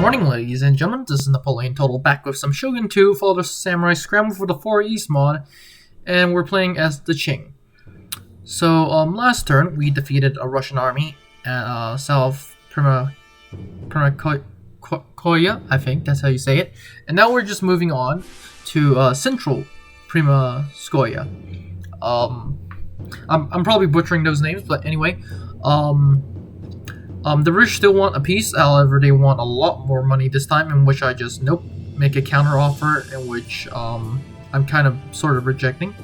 Morning, ladies and gentlemen. This is Napoleon Total back with some Shogun 2 Fall of the Samurai Scramble for the 4 East mod, and we're playing as the Qing. So, last turn we defeated a Russian army at South Primakoya, I think that's how you say it, and now we're just moving on to Central Primaskoya. I'm probably butchering those names, but anyway, the British still want a peace, however they want a lot more money this time, in which I just, make a counter offer, in which, I'm kind of, sort of rejecting.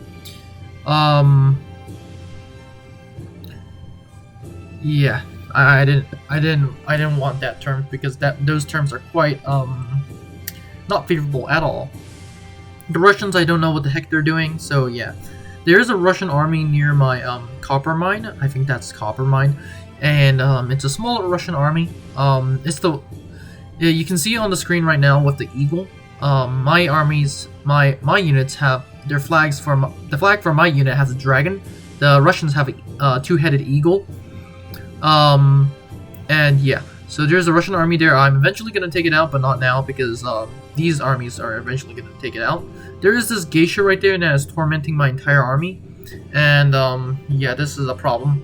Yeah, I didn't want that term, because those terms are quite, not favorable at all. The Russians, I don't know what the heck they're doing, so yeah. There is a Russian army near my, copper mine, I think that's copper mine. And it's a smaller Russian army. You can see it on the screen right now with the eagle. My units have their flags the flag for my unit has a dragon. The Russians have a two-headed eagle. And yeah, so there's a Russian army there. I'm eventually gonna take it out, but not now because these armies are eventually gonna take it out. There is this geisha right there that is tormenting my entire army, and yeah, this is a problem.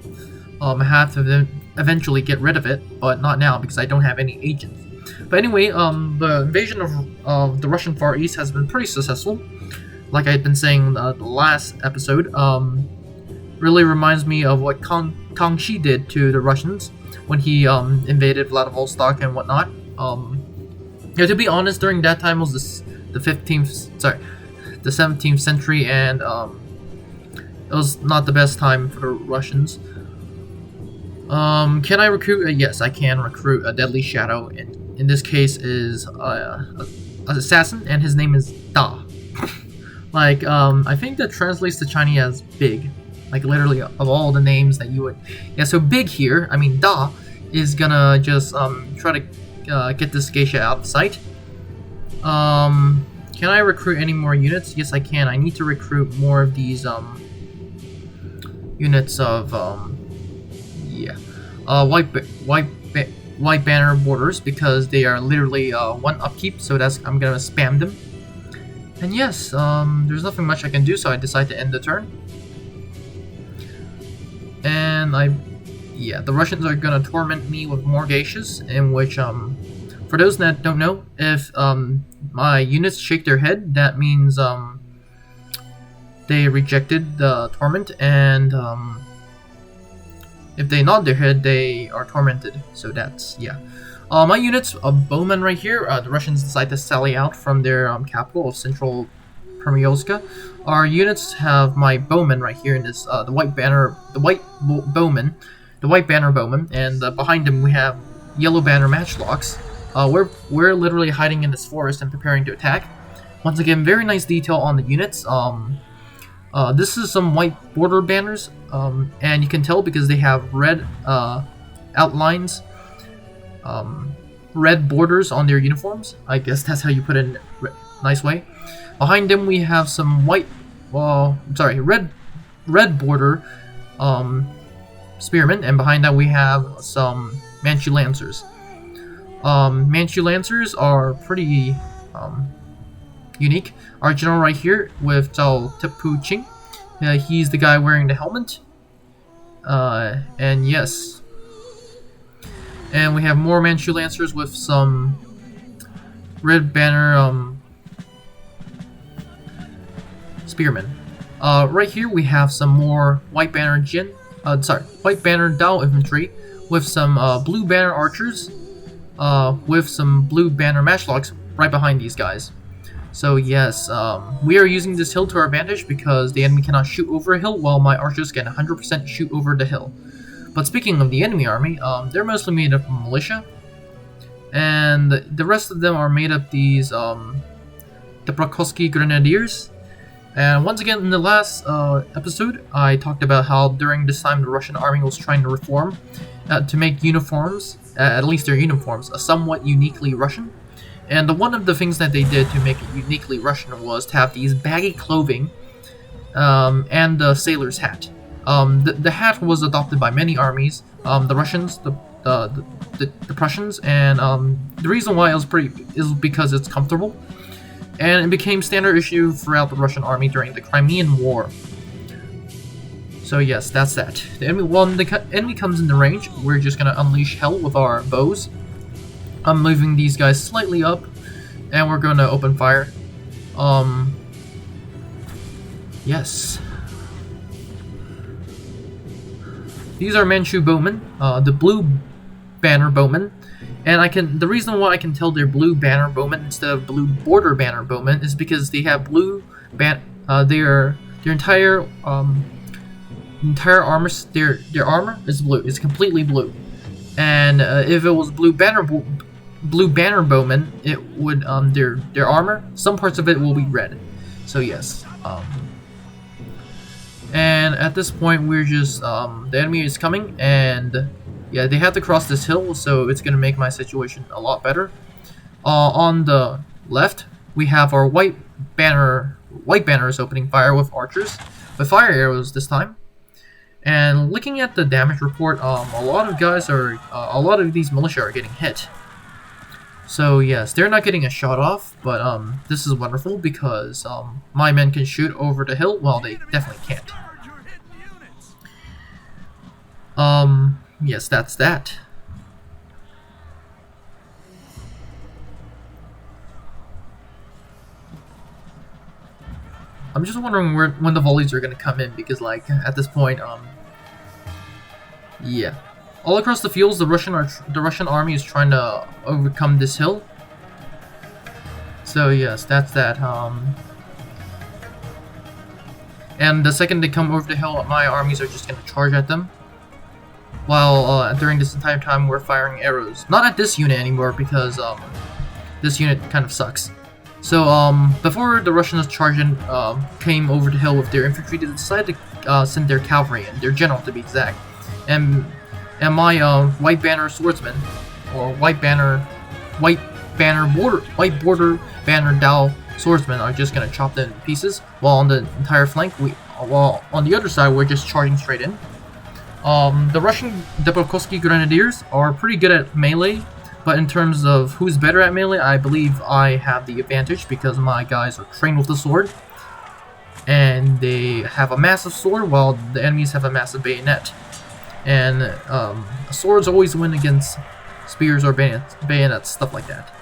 I have to eventually get rid of it, but not now because I don't have any agents. But anyway, the invasion of the Russian Far East has been pretty successful. Like I had been saying the last episode, really reminds me of what Kangxi did to the Russians when he invaded Vladivostok and whatnot. Yeah, to be honest, during that time was the 17th century, and it was not the best time for the Russians. Can I recruit? Yes, I can recruit a Deadly Shadow, and in this case is an assassin, and his name is Da. Like, I think that translates to Chinese as big. Like, literally, of all the names that you would... Yeah, so big here, I mean, Da, is gonna just, try to, get this geisha out of sight. Can I recruit any more units? Yes, I can. I need to recruit more of these, units of, yeah, white banner borders, because they are literally one upkeep, so I'm gonna spam them. And yes, there's nothing much I can do, so I decide to end the turn. And yeah, the Russians are gonna torment me with more geishas, in which for those that don't know, if my units shake their head, that means they rejected the torment, and if they nod their head, they are tormented. So that's, yeah. My units of bowmen right here, the Russians decide to sally out from their capital of Central Permyoska. Our units have my bowmen right here in this, the white banner bowmen, and behind them we have yellow banner matchlocks. We're literally hiding in this forest and preparing to attack. Once again, very nice detail on the units. This is some white border banners, and you can tell because they have red outlines, red borders on their uniforms. I guess that's how you put it in a nice way. Behind them we have some red border spearmen, and behind that we have some Manchu Lancers. Manchu Lancers are pretty unique. Our general right here with Zhao Tepu Qing, he's the guy wearing the helmet. And yes. And we have more Manchu Lancers with some red banner spearmen. Right here we have some more white banner white banner Dao infantry with some blue banner archers, with some blue banner matchlocks right behind these guys. So yes, we are using this hill to our advantage because the enemy cannot shoot over a hill, while my archers can 100% shoot over the hill. But speaking of the enemy army, they're mostly made up of militia, and the rest of them are made up these the Prokosky Grenadiers. And once again, in the last episode, I talked about how during this time the Russian army was trying to reform to make uniforms, at least their uniforms, somewhat uniquely Russian. And one of the things that they did to make it uniquely Russian was to have these baggy clothing and the sailor's hat. The hat was adopted by many armies. The Russians, the the Prussians, and the reason why is because it's comfortable, and it became standard issue throughout the Russian army during the Crimean War. So yes, that's that. The enemy, when the enemy comes into range, we're just gonna unleash hell with our bows. I'm moving these guys slightly up, and we're gonna open fire. Yes. These are Manchu bowmen, the blue banner bowmen, and the reason why I can tell they're blue banner bowmen instead of blue border banner bowmen is because they have blue their entire armor, their armor is blue. It's completely blue, and if it was blue banner bowmen, it would their armor, some parts of it will be red. So yes. And at this point, we're just, the enemy is coming, and yeah, they have to cross this hill, so it's gonna make my situation a lot better. On the left, we have our white banners opening fire with archers, with fire arrows this time. And looking at the damage report, a lot of these militia are getting hit. So yes, they're not getting a shot off, but this is wonderful because my men can shoot over the hill. Well, they definitely can't. Yes, that's that. I'm just wondering when the volleys are gonna come in, because like at this point, yeah. All across the fields, the Russian army is trying to overcome this hill. So yes, that's that. And the second they come over the hill, my armies are just gonna charge at them. While during this entire time, we're firing arrows. Not at this unit anymore because this unit kind of sucks. So before the Russians came over the hill with their infantry, they decided to send their cavalry in, their general to be exact, and my white banner swordsmen, or white border banner Dao swordsmen are just gonna chop them in pieces. While on the entire flank, while on the other side, we're just charging straight in. The Russian Depokowski Grenadiers are pretty good at melee, but in terms of who's better at melee, I believe I have the advantage because my guys are trained with the sword, and they have a massive sword while the enemies have a massive bayonet. And swords always win against spears or bayonets, stuff like that.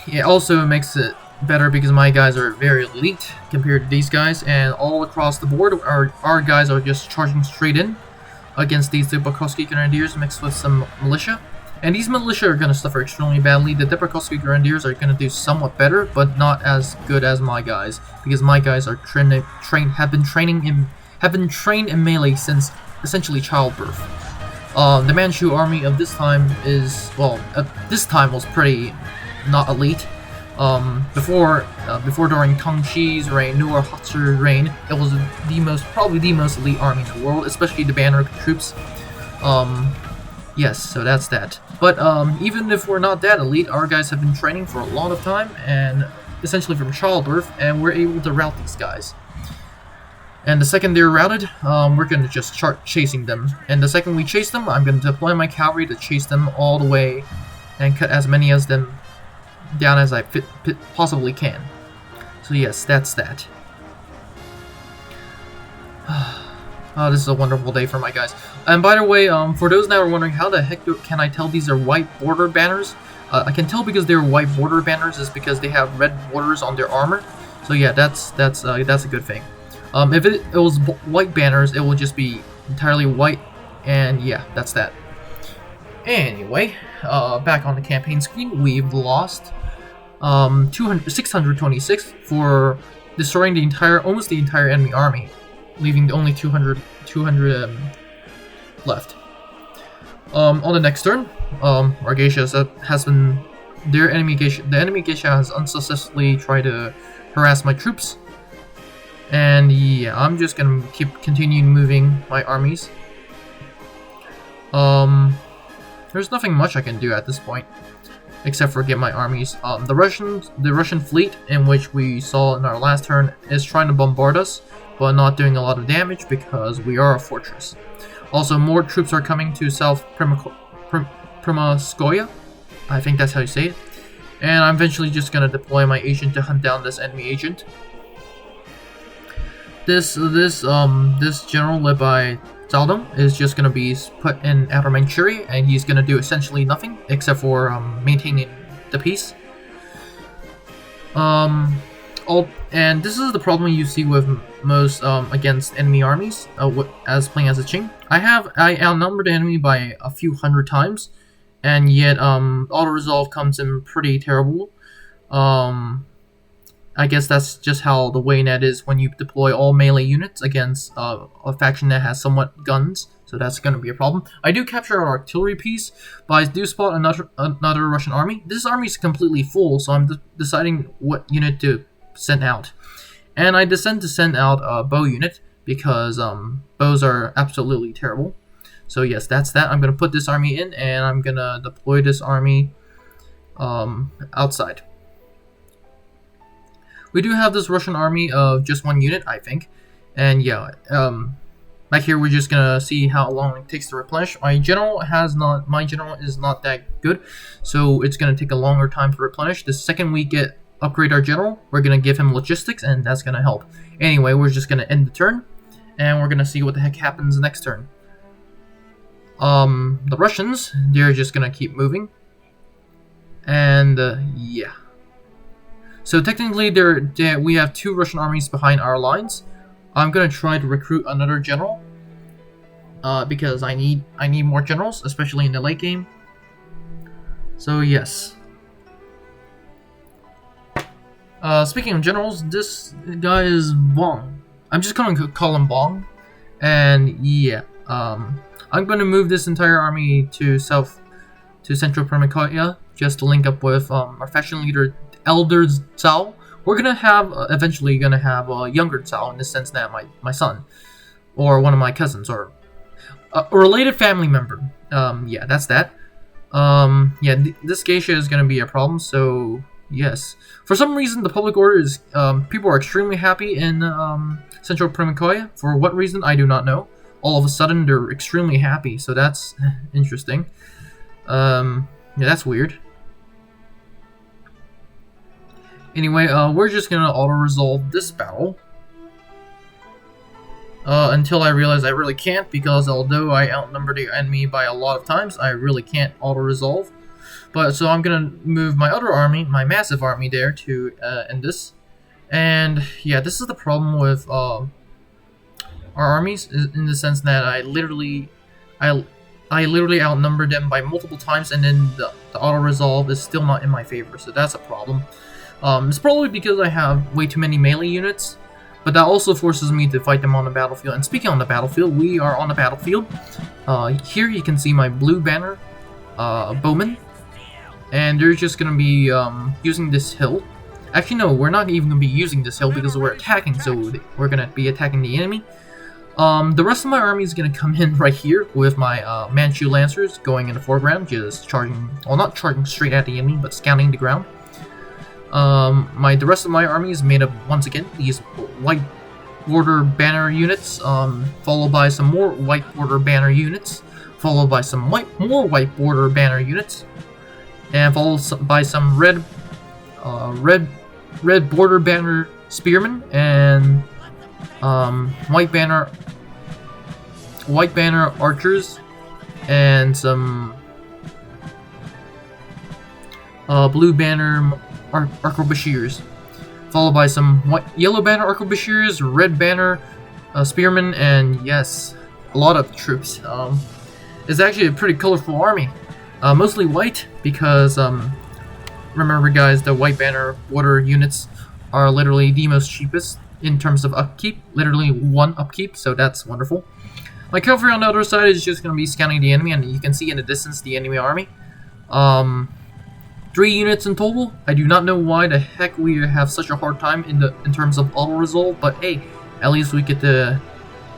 It also makes it better because my guys are very elite compared to these guys, and all across the board, our guys are just charging straight in against these Depokowski Grenadiers mixed with some militia. And these militia are going to suffer extremely badly. The Depokowski Grenadiers are going to do somewhat better, but not as good as my guys, because my guys are have been trained in melee since essentially childbirth. The Manchu army of this time is, well, this time was pretty not elite. Before during Kang Shi's reign, Nur Hatsu's reign, it was probably the most elite army in the world, especially the banner troops. Yes, so that's that. But even if we're not that elite, our guys have been training for a lot of time, and essentially from childbirth, and we're able to rout these guys. And the second they're routed, we're going to just start chasing them. And the second we chase them, I'm going to deploy my cavalry to chase them all the way and cut as many of them down as I possibly can. So yes, that's that. Oh, this is a wonderful day for my guys. And by the way, for those that are wondering how the heck can I tell these are white border banners, I can tell because they're white border banners is because they have red borders on their armor. So yeah, that's a good thing. If it was white banners, it will just be entirely white, and yeah, that's that. Anyway, back on the campaign screen, we've lost 626 for destroying almost the entire enemy army, leaving only 200 left. On the next turn, our geishas the enemy geisha has unsuccessfully tried to harass my troops, and yeah, I'm just gonna continue moving my armies. There's nothing much I can do at this point, except for get my armies. The Russian fleet, in which we saw in our last turn, is trying to bombard us, but not doing a lot of damage because we are a fortress. Also, more troops are coming to South Primoskoye. I think that's how you say it. And I'm eventually just gonna deploy my agent to hunt down this enemy agent. This general led by Zaldum is just gonna be put in Outer Manchuria, and he's gonna do essentially nothing except for maintaining the peace. And this is the problem you see with most against enemy armies as playing as a Qing. I outnumbered the enemy by a few hundred times, and yet auto resolve comes in pretty terrible. I guess that's just how the Waynet is when you deploy all melee units against a faction that has somewhat guns. So that's going to be a problem. I do capture an artillery piece, but I do spot another Russian army. This army is completely full, so I'm deciding what unit to send out. And I decide to send out a bow unit, because bows are absolutely terrible. So yes, that's that. I'm going to put this army in, and I'm going to deploy this army outside. We do have this Russian army of just one unit, I think. And yeah, back here we're just gonna see how long it takes to replenish. My general is not that good, so it's gonna take a longer time to replenish. The second we upgrade our general, we're gonna give him logistics, and that's gonna help. Anyway, we're just gonna end the turn, and we're gonna see what the heck happens next turn. The Russians, they're just gonna keep moving, and yeah. So technically, we have two Russian armies behind our lines. I'm gonna try to recruit another general, because I need more generals, especially in the late game. So yes. Speaking of generals, this guy is Bong. I'm just gonna call him Bong, and yeah. I'm gonna move this entire army to Central Primoskoye just to link up with our faction leader, Elder Zhao. We're eventually gonna have a younger Zhao, in the sense that my son, or one of my cousins, or a related family member. Yeah, that's that. Yeah, this geisha is gonna be a problem. So yes, for some reason the public order is people are extremely happy in Central Primoskoye. For what reason, I do not know. All of a sudden they're extremely happy, so that's interesting. Yeah, that's weird. Anyway, we're just gonna auto-resolve this battle. Until I realize I really can't, because although I outnumber the enemy by a lot of times, I really can't auto-resolve. But, so I'm gonna move my other army, my massive army there, to end this. And, yeah, this is the problem with our armies, in the sense that I literally outnumber them by multiple times, and then the auto-resolve is still not in my favor, so that's a problem. It's probably because I have way too many melee units, but that also forces me to fight them on the battlefield. And speaking on the battlefield, we are on the battlefield. Here you can see my blue banner bowmen, and they're just going to be using this hill. Actually, no, we're not even going to be using this hill because we're attacking, so we're going to be attacking the enemy. The rest of my army is going to come in right here with my Manchu Lancers going in the foreground, just charging, well, not charging straight at the enemy, but scanning the ground. The rest of my army is made up, once again, these white border banner units, followed by some more white border banner units, followed by some more white border banner units, and followed by some red border banner spearmen, and white banner archers, and some blue banner arquebusiers, followed by some yellow banner arquebusiers, red banner spearmen, and yes, a lot of troops. It's actually a pretty colorful army, mostly white, because remember guys, the white banner border units are literally the most cheapest in terms of upkeep, literally 1 upkeep, so that's wonderful. My cavalry on the other side is just going to be scanning the enemy, and you can see in the distance the enemy army. 3 units in total. I do not know why the heck we have such a hard time in terms of auto-resolve, but hey, at least we get to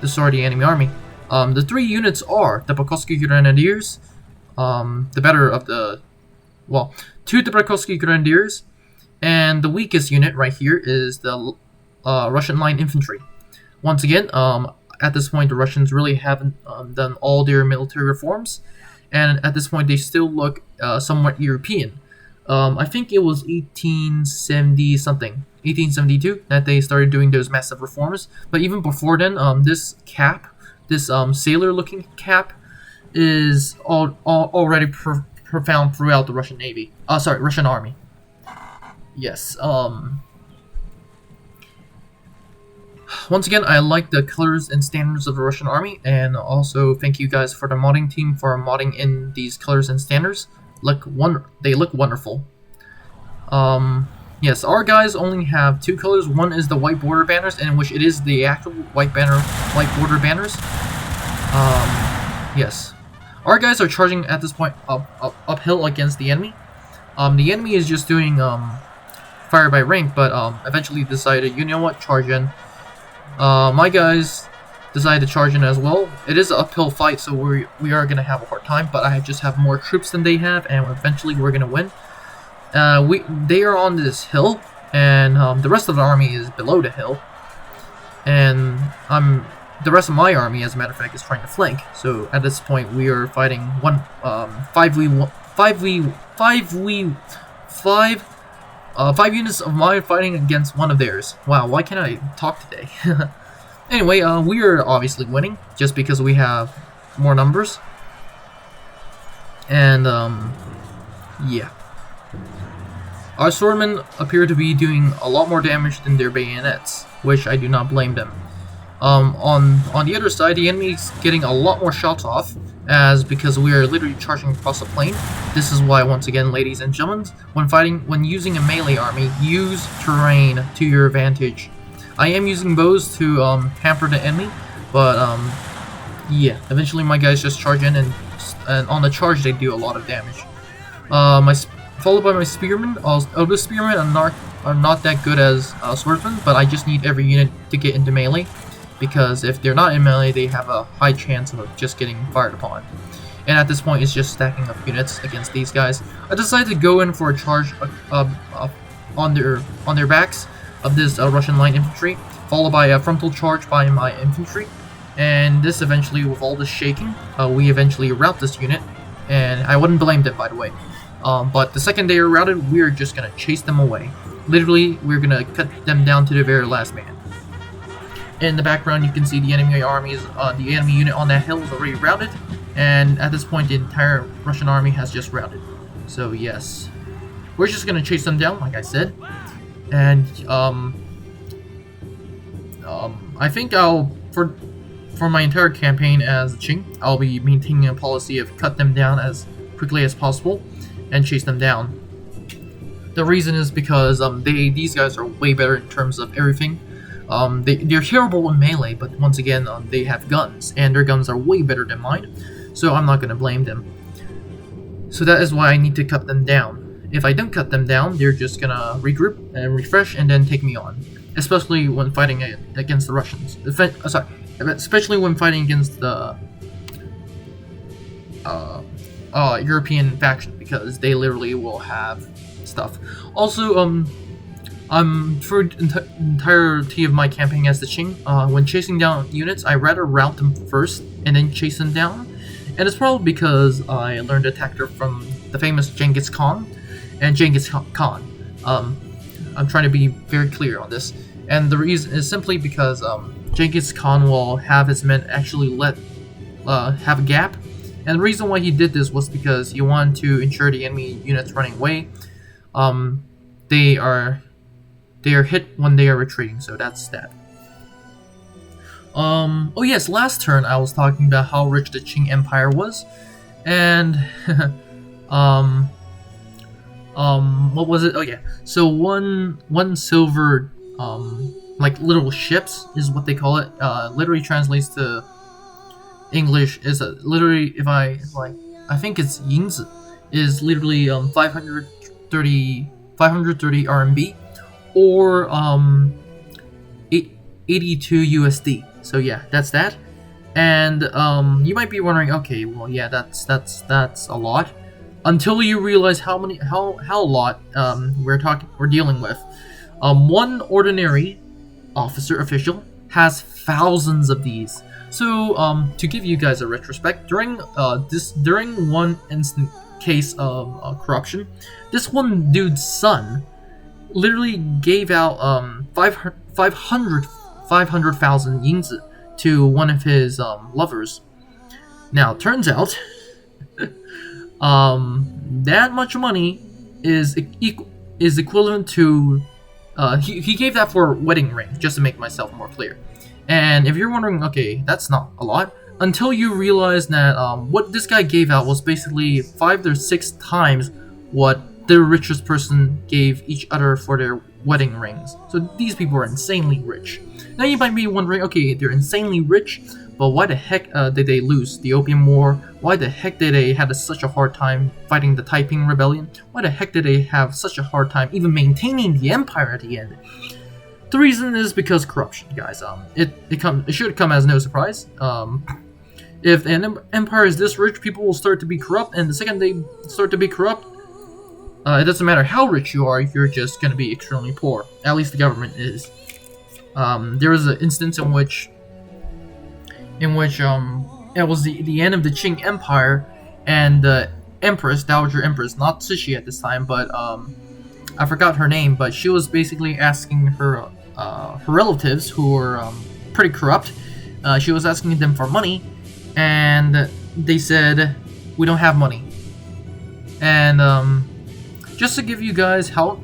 destroy the enemy army. The 3 units are the Pokrovsky Grenadiers, the better of the, well, 2 Pokrovsky Grenadiers, and the weakest unit right here is the Russian Line Infantry. Once again, at this point the Russians really haven't done all their military reforms, and at this point they still look somewhat European. I think it was 1870 something, 1872 that they started doing those massive reforms. But even before then, this cap, this sailor-looking cap, is already profound throughout the Russian Navy. Russian Army. Yes. Once again, I like the colors and standards of the Russian Army, and also thank you guys for the modding team for modding in these colors and standards. They look wonderful. Yes, our guys only have two colors. One is the white border banners, in which it is the actual white border banners. Yes, our guys are charging at this point uphill against the enemy. The enemy is just doing fire by rank, but eventually decided, you know what, charge in. My guys decided to charge in as well. It is an uphill fight, so we are gonna have a hard time, but I just have more troops than they have, and eventually we're gonna win. They are on this hill, and the rest of the army is below the hill, and the rest of my army, as a matter of fact, is trying to flank. So at this point, we are fighting 5 units of mine fighting against 1 of theirs. Wow, why can't I talk today? Anyway, we are obviously winning, just because we have more numbers. And, yeah. Our swordmen appear to be doing a lot more damage than their bayonets, which I do not blame them. On the other side, the enemy is getting a lot more shots off, because we are literally charging across the plain. This is why, once again, ladies and gentlemen, when using a melee army, use terrain to your advantage. I am using bows to hamper the enemy, but yeah, eventually my guys just charge in, and on the charge they do a lot of damage. Followed by my spearmen. The spearmen are not that good as swordsmen, but I just need every unit to get into melee, because if they're not in melee, they have a high chance of just getting fired upon. And at this point, it's just stacking up units against these guys. I decided to go in for a charge on their backs of this Russian line infantry, followed by a frontal charge by my infantry. And this eventually, with all this shaking, we eventually rout this unit, and I wouldn't blame them, by the way. But the second they are routed, we are just gonna chase them away. Literally, we're gonna cut them down to the very last man. In the background, you can see the enemy armies, the enemy unit on that hill is already routed, and at this point, the entire Russian army has just routed. So yes, we're just gonna chase them down, like I said, and I think for my entire campaign as Qing, I'll be maintaining a policy of cut them down as quickly as possible and chase them down. The reason is because these guys are way better in terms of everything. They're terrible in melee, but once again, they have guns, and their guns are way better than mine, so I'm not going to blame them. So that is why I need to cut them down. If I don't cut them down, they're just going to regroup and refresh and then take me on. Especially when fighting against the Russians. Especially when fighting against the European faction, because they literally will have stuff. Also, for the entirety of my campaign as the Qing, when chasing down units, I rather rout them first and then chase them down. And it's probably because I learned a tactic from the famous Genghis Khan and Genghis Khan. I'm trying to be very clear on this. And the reason is simply because Genghis Khan will have his men actually have a gap. And the reason why he did this was because he wanted to ensure the enemy units running away, they are hit when they are retreating, so that's that. Oh yes, last turn I was talking about how rich the Qing Empire was, and what was it? Oh yeah, so one silver like little ships is what they call it. Literally translates to English is literally, if I think it's yinzi, is literally 530 RMB, or 82 USD. So yeah, that's that. And you might be wondering, okay, well yeah, that's a lot. Until you realize how a lot we're dealing with. One ordinary officer official has thousands of these. So to give you guys a retrospect, during one instant case of corruption, this one dude's son literally gave out 500,000 yinzi to one of his lovers. Now, turns out that much money is equivalent to he gave that for wedding rings, just to make myself more clear. And if you're wondering, okay, that's not a lot, until you realize that what this guy gave out was basically 5 or 6 times what the richest person gave each other for their wedding rings. So these people are insanely rich. Now you might be wondering, okay, they're insanely rich, but why the heck did they lose the Opium War? Why the heck did they have such a hard time fighting the Taiping Rebellion? Why the heck did they have such a hard time even maintaining the empire at the end? The reason is because corruption, guys. It should come as no surprise. If an empire is this rich, people will start to be corrupt, and the second they start to be corrupt, it doesn't matter how rich you are, you're just going to be extremely poor. At least the government is. There was an instance in which it was the end of the Qing Empire, and the Empress, Dowager Empress, not Cixi at this time, but I forgot her name, but she was basically asking her relatives, who were pretty corrupt, she was asking them for money, and they said, we don't have money. And just to give you guys how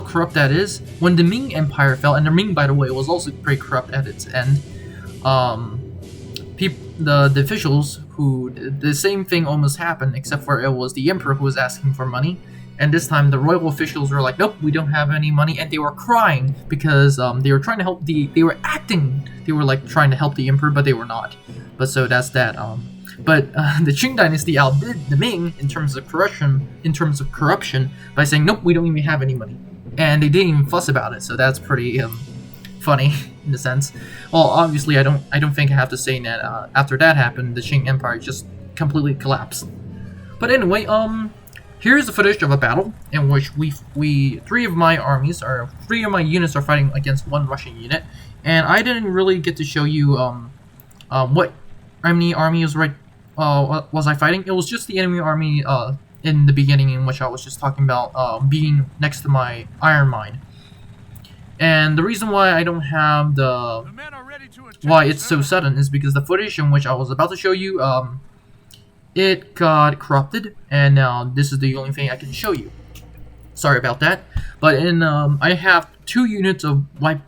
corrupt that is, when the Ming Empire fell, and the Ming, by the way, was also pretty corrupt at its end, the officials who, the same thing almost happened, except for it was the emperor who was asking for money, and this time the royal officials were like, nope, we don't have any money, and they were crying because they were trying to help they were like trying to help the emperor, but they were not. But so that's that. But the Qing dynasty outdid the Ming in terms of corruption by saying, nope, we don't even have any money, and they didn't even fuss about it. So that's pretty funny in a sense. Well, obviously, I don't think I have to say that after that happened, the Qing Empire just completely collapsed. But anyway, here's the footage of a battle in which three of my units are fighting against one Russian unit, and I didn't really get to show you what enemy army was was I fighting. It was just the enemy army in the beginning, in which I was just talking about being next to my iron mine. And the reason why I don't have why it's so sudden is because the footage in which I was about to show you, it got corrupted, and now this is the only thing I can show you. Sorry about that. But I have 2 units of white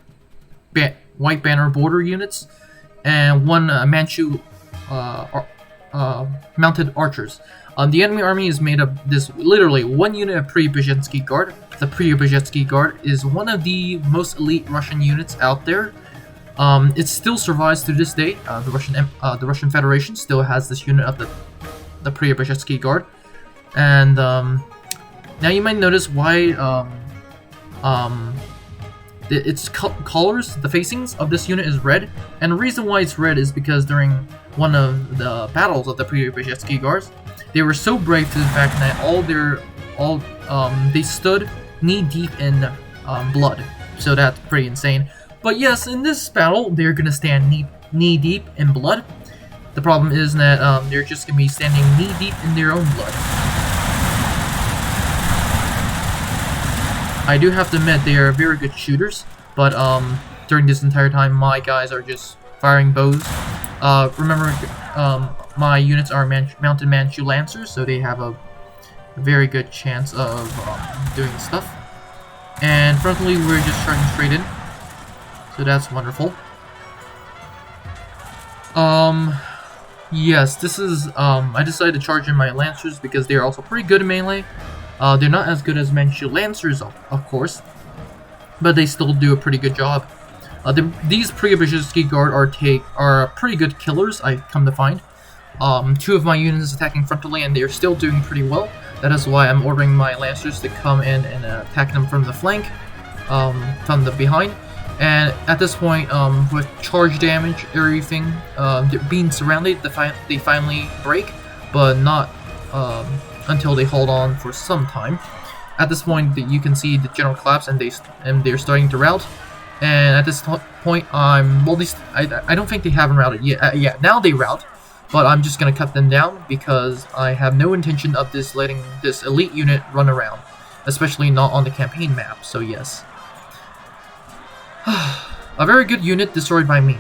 banner border units, and 1 Manchu mounted archers. The enemy army is made of this literally 1 unit of Preobrazhensky Guard. The Preobrazhensky Guard is one of the most elite Russian units out there. It still survives to this day. The Russian Federation still has this unit of the Preobrazhensky Guard, and now you might notice why its colors, the facings of this unit is red, and the reason why it's red is because during one of the battles of the Preobrazhensky Guards, they were so brave to the fact that they stood knee deep in blood. So that's pretty insane. But yes, in this battle, they're gonna stand knee deep in blood. The problem is that they're just gonna be standing knee deep in their own blood. I do have to admit they are very good shooters, but during this entire time, my guys are just firing bows. Remember, my units are mounted Manchu Lancers, so they have a very good chance of doing stuff. And frontally, we're just charging straight in, so that's wonderful. Yes, this is, I decided to charge in my Lancers because they are also pretty good in melee. They're not as good as Manchu Lancers, of course, but they still do a pretty good job. These Preobrazhensky Guard are pretty good killers, I come to find. 2 of my units attacking frontally, and they are still doing pretty well. That is why I'm ordering my Lancers to come in and attack them from the flank, from the behind. And at this point, with charge damage, everything, being surrounded, they finally break, but not until they hold on for some time. At this point, you can see the general collapse, and they're starting to rout. And at this point, point, well, at least I don't think they haven't routed yet. Yeah, now they route, but I'm just gonna cut them down because I have no intention of letting this elite unit run around, especially not on the campaign map. So yes, a very good unit destroyed by me.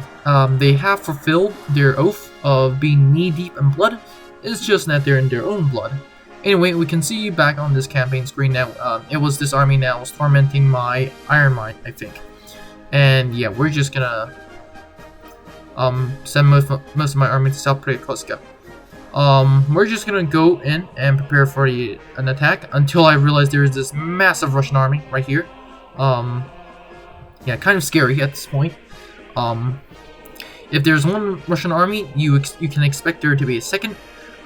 They have fulfilled their oath of being knee-deep in blood. It's just that they're in their own blood. Anyway, we can see back on this campaign screen now, it was this army that was tormenting my Iron Mine, I think. And yeah, we're just gonna send most of my army to South Koska. We're just gonna go in and prepare for an attack until I realize there is this massive Russian army right here. Yeah, kind of scary at this point. If there's one Russian army, you can expect there to be a second.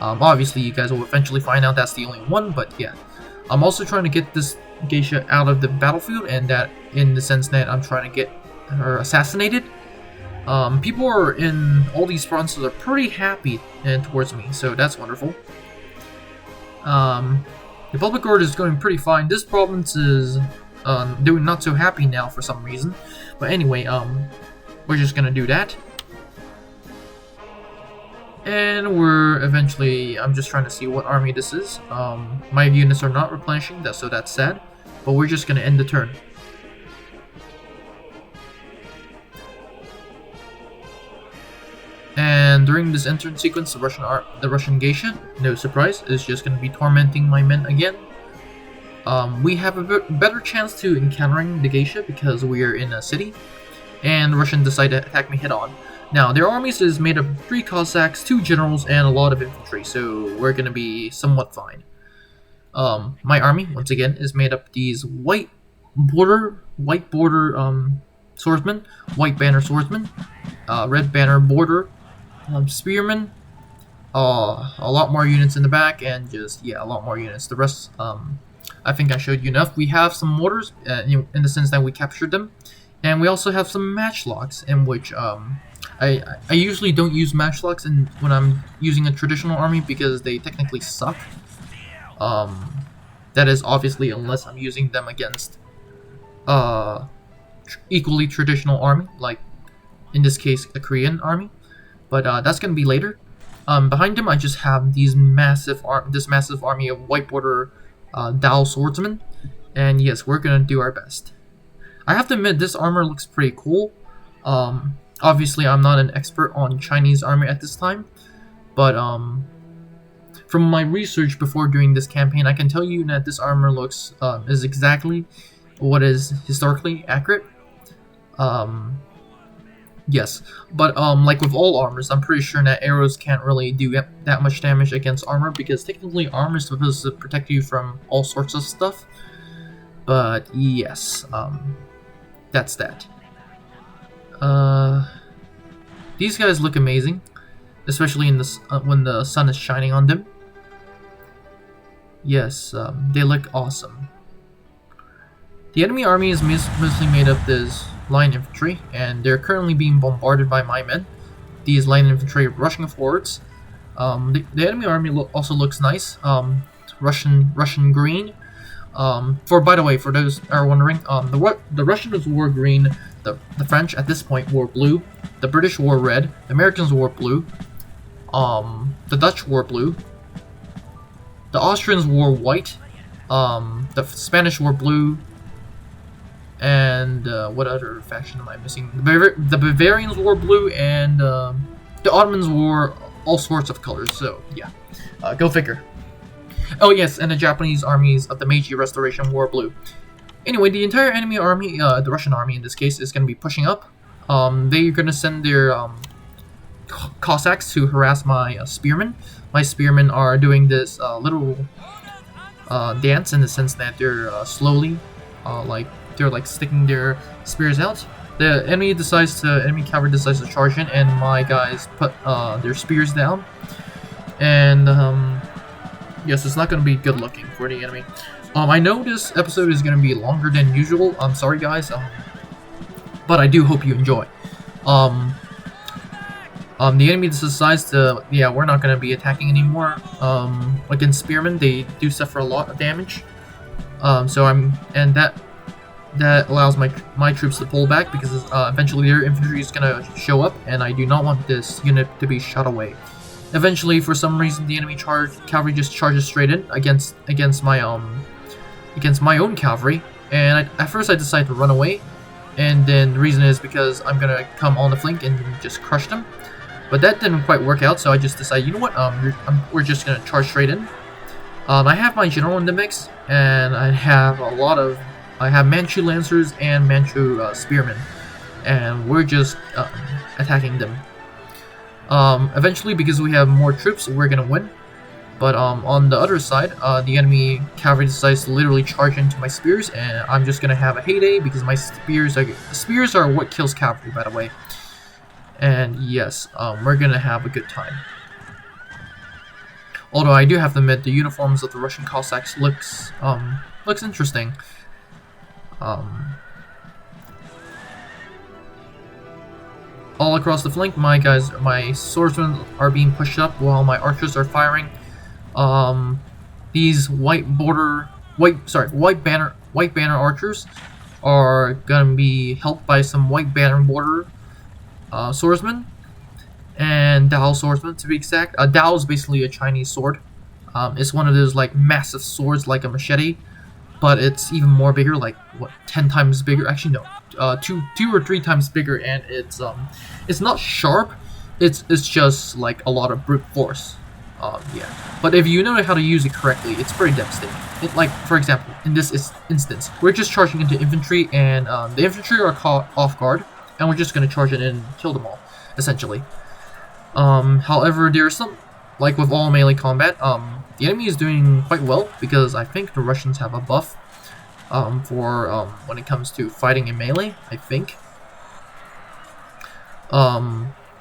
Obviously, you guys will eventually find out that's the only one, but yeah. I'm also trying to get this geisha out of the battlefield, and that in the sense that I'm trying to get her assassinated. People are in all these provinces are pretty happy towards me, so that's wonderful. The public order is going pretty fine. This province is doing not so happy now for some reason. But anyway, we're just gonna do that. And I'm just trying to see what army this is. My units are not replenishing, so that's sad. But we're just gonna end the turn. And during this end turn sequence, the Russian geisha, no surprise, is just gonna be tormenting my men again. We have a better chance to encountering the geisha because we are in a city, and the Russians decide to attack me head on. Now, their armies is made of 3 Cossacks, 2 generals, and a lot of infantry, so we're gonna be somewhat fine. My army, once again, is made up of these white border swordsmen, white banner swordsmen, red banner border spearmen, a lot more units in the back, and just, yeah, a lot more units. The rest, I think I showed you enough. We have some mortars, in the sense that we captured them, and we also have some matchlocks, in which, I usually don't use matchlocks when I'm using a traditional army because they technically suck. That is obviously unless I'm using them against equally traditional army, like in this case a Korean army. But that's gonna be later. Behind him, I just have this massive army of white border Dao swordsmen, and yes, we're gonna do our best. I have to admit, this armor looks pretty cool. Obviously, I'm not an expert on Chinese armor at this time, but from my research before doing this campaign, I can tell you that this armor is exactly what is historically accurate. Yes, but like with all armors, I'm pretty sure that arrows can't really do that much damage against armor because technically armor is supposed to protect you from all sorts of stuff. But yes, that's that. These guys look amazing, especially in this when the sun is shining on them. Yes, they look awesome. The enemy army is mostly made of this line infantry, and they're currently being bombarded by my men. These line infantry are rushing forwards. The enemy army also looks nice. Russian green. By the way, for those who are wondering, the Russians wore green. The French at this point wore blue. The British wore red. The Americans wore blue. The Dutch wore blue. The Austrians wore white. The Spanish wore blue. And what other faction am I missing? The Bavarians wore blue, and the Ottomans wore all sorts of colors. So yeah, go figure. Oh yes, and the Japanese armies of the Meiji Restoration wore blue. Anyway, the entire enemy army, the Russian army in this case, is going to be pushing up. They're going to send their Cossacks to harass my spearmen. My spearmen are doing this little dance in the sense that they're slowly, they're sticking their spears out. The enemy cavalry decides to charge in, and my guys put their spears down. And yes, it's not going to be good looking for the enemy. I know this episode is going to be longer than usual. I'm sorry, guys. But I do hope you enjoy. The enemy decides to, we're not going to be attacking anymore. Against spearmen, they do suffer a lot of damage. that allows my troops to pull back, because eventually their infantry is gonna show up, and I do not want this unit to be shot away. Eventually, for some reason, the enemy cavalry just charges straight in against my own cavalry, and at first I decided to run away, and then the reason is because I'm gonna come on the flank and just crush them. But that didn't quite work out, so I just decided, you know what, we're just gonna charge straight in. I have my general in the mix, and I have Manchu Lancers and Manchu Spearmen, and we're just attacking them. Eventually, because we have more troops, we're gonna win. But on the other side, the enemy cavalry decides to literally charge into my spears, and I'm just gonna have a heyday because my spears are what kills cavalry, by the way. And yes, we're gonna have a good time. Although I do have to admit, the uniforms of the Russian Cossacks looks interesting. All across the flank, my swordsmen are being pushed up while my archers are firing. These white banner archers are gonna be helped by some white banner border swordsmen and Dao swordsmen, to be exact. Dao is basically a Chinese sword. It's one of those like massive swords like a machete, but it's even more bigger, like what, 10 times bigger? Actually, no, 2 or 3 times bigger, and it's not sharp. It's just like a lot of brute force. Yeah, but if you know how to use it correctly, it's pretty devastating. Like, for example, in this instance, we're just charging into infantry, and the infantry are caught off guard, and we're just gonna charge it in and kill them all, essentially. However, there's some, like with all melee combat, the enemy is doing quite well, because I think the Russians have a buff for when it comes to fighting in melee, I think.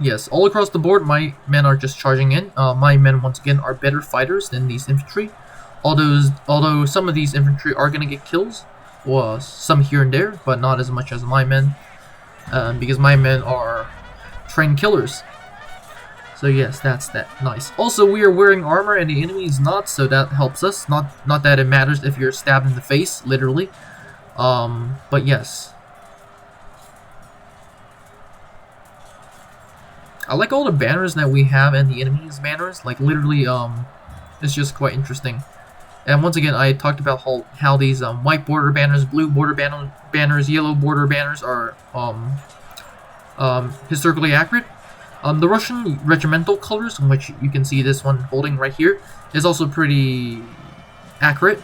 Yes, all across the board, my men are just charging in. My men, once again, are better fighters than these infantry. Although some of these infantry are going to get kills, well, some here and there, but not as much as my men, because my men are trained killers. So yes, that's that. Nice. Also, we are wearing armor and the enemy is not, so that helps us. Not that it matters if you're stabbed in the face, literally. But yes. I like all the banners that we have and the enemy's banners. Like, literally, it's just quite interesting. And once again, I talked about how these white border banners, blue border banners, yellow border banners are historically accurate. The Russian regimental colors, which you can see this one holding right here, is also pretty accurate.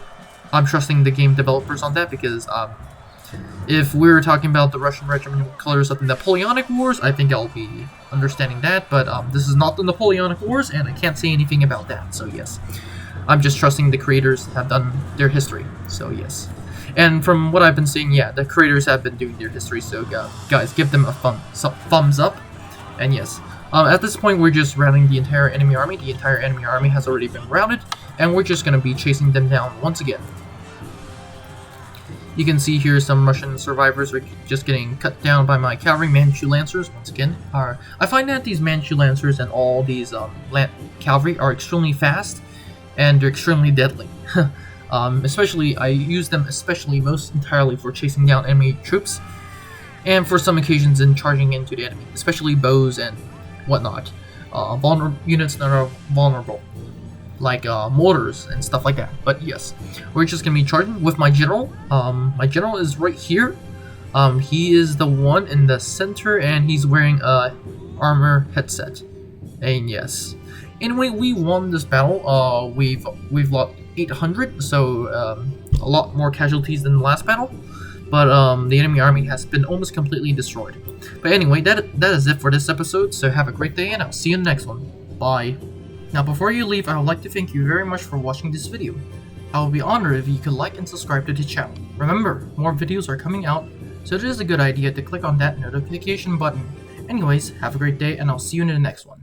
I'm trusting the game developers on that, because if we're talking about the Russian regimental colors of the Napoleonic Wars, I think I'll be understanding that, but this is not the Napoleonic Wars, and I can't say anything about that, so yes. I'm just trusting the creators have done their history, so yes. And from what I've been seeing, yeah, the creators have been doing their history, so guys, give them a thumbs up, and yes. At this point, we're just routing the entire enemy army. The entire enemy army has already been routed, and we're just going to be chasing them down once again. You can see here some Russian survivors are just getting cut down by my cavalry. Manchu Lancers, once again, I find that these Manchu Lancers and all these cavalry are extremely fast, and they're extremely deadly. Especially, I use them most entirely for chasing down enemy troops, and for some occasions in charging into the enemy, especially bows and whatnot. Units that are vulnerable, like mortars and stuff like that. But yes, we're just gonna be charging with my general. My general is right here. He is the one in the center, and he's wearing a armor headset. And yes, anyway, we won this battle. We've lost 800, so a lot more casualties than the last battle. But the enemy army has been almost completely destroyed. But anyway, that is it for this episode. So have a great day, and I'll see you in the next one. Bye. Now, before you leave, I would like to thank you very much for watching this video. I would be honored if you could like and subscribe to the channel. Remember, more videos are coming out, so it is a good idea to click on that notification button. Anyways, have a great day, and I'll see you in the next one.